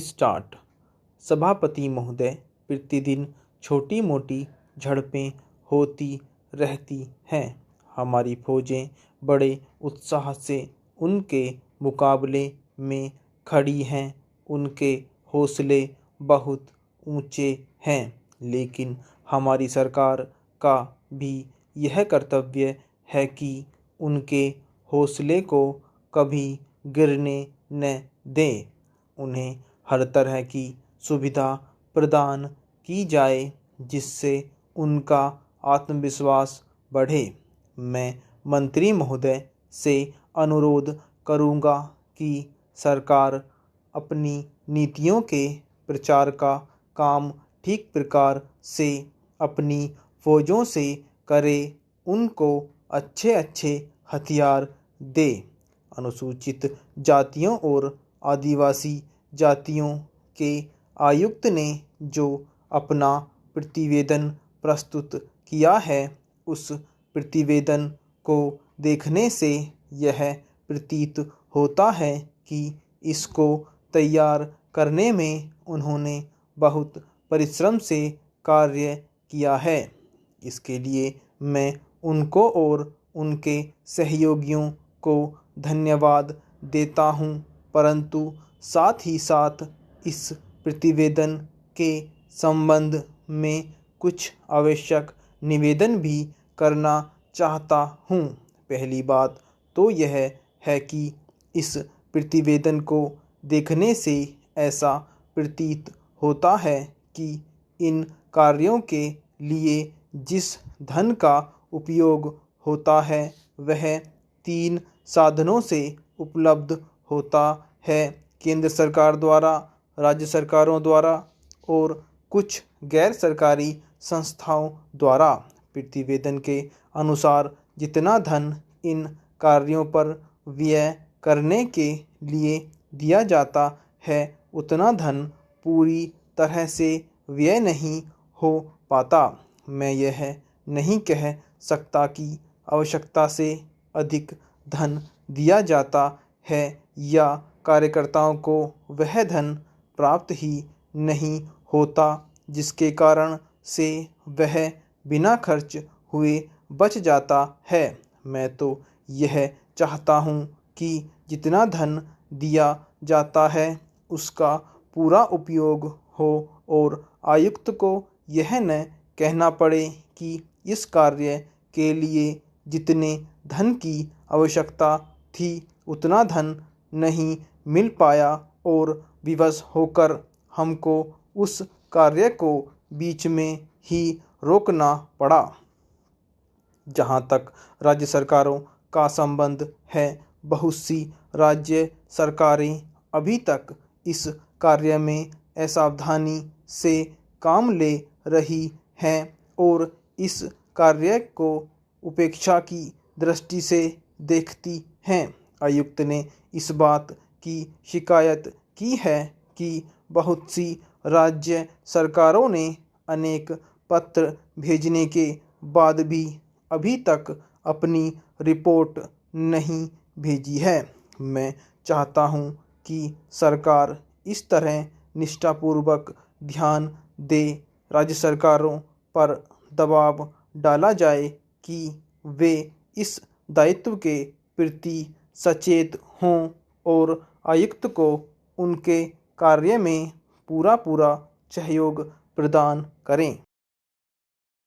Start. सभापति महोदय, प्रतिदिन छोटी मोटी झड़पें होती रहती हैं। हमारी फौजें बड़े उत्साह से उनके मुकाबले में खड़ी हैं। उनके हौसले बहुत ऊंचे हैं, लेकिन हमारी सरकार का भी यह कर्तव्य है कि उनके हौसले को कभी गिरने न दें। उन्हें हर तरह की सुविधा प्रदान की जाए जिससे उनका आत्मविश्वास बढ़े। मैं मंत्री महोदय से अनुरोध करूंगा कि सरकार अपनी नीतियों के प्रचार का काम ठीक प्रकार से अपनी फौजों से करे, उनको अच्छे अच्छे हथियार दे। अनुसूचित जातियों और आदिवासी जातियों के आयुक्त ने जो अपना प्रतिवेदन प्रस्तुत किया है, उस प्रतिवेदन को देखने से यह प्रतीत होता है कि इसको तैयार करने में उन्होंने बहुत परिश्रम से कार्य किया है। इसके लिए मैं उनको और उनके सहयोगियों को धन्यवाद देता हूं, परंतु साथ ही साथ इस प्रतिवेदन के संबंध में कुछ आवश्यक निवेदन भी करना चाहता हूं। पहली बात तो यह है कि इस प्रतिवेदन को देखने से ऐसा प्रतीत होता है कि इन कार्यों के लिए जिस धन का उपयोग होता है वह 3 साधनों से उपलब्ध होता है: केंद्र सरकार द्वारा, राज्य सरकारों द्वारा और कुछ गैर सरकारी संस्थाओं द्वारा। प्रतिवेदन के अनुसार जितना धन इन कार्यों पर व्यय करने के लिए दिया जाता है, उतना धन पूरी तरह से व्यय नहीं हो पाता। मैं यह नहीं कह सकता कि आवश्यकता से अधिक धन दिया जाता है या कार्यकर्ताओं को वह धन प्राप्त ही नहीं होता जिसके कारण से वह बिना खर्च हुए बच जाता है। मैं तो यह चाहता हूँ कि जितना धन दिया जाता है उसका पूरा उपयोग हो और आयुक्त को यह न कहना पड़े कि इस कार्य के लिए जितने धन की आवश्यकता थी उतना धन नहीं मिल पाया और विवश होकर हमको उस कार्य को बीच में ही रोकना पड़ा। जहाँ तक राज्य सरकारों का संबंध है, बहुत सी राज्य सरकारें अभी तक इस कार्य में असावधानी से काम ले रही हैं और इस कार्य को उपेक्षा की दृष्टि से देखती हैं। आयुक्त ने इस बात की शिकायत की है कि बहुत सी राज्य सरकारों ने अनेक पत्र भेजने के बाद भी अभी तक अपनी रिपोर्ट नहीं भेजी है। मैं चाहता हूं कि सरकार इस तरह निष्ठापूर्वक ध्यान दे, राज्य सरकारों पर दबाव डाला जाए कि वे इस दायित्व के प्रति सचेत हों और आयुक्त को उनके कार्य में पूरा सहयोग प्रदान करें।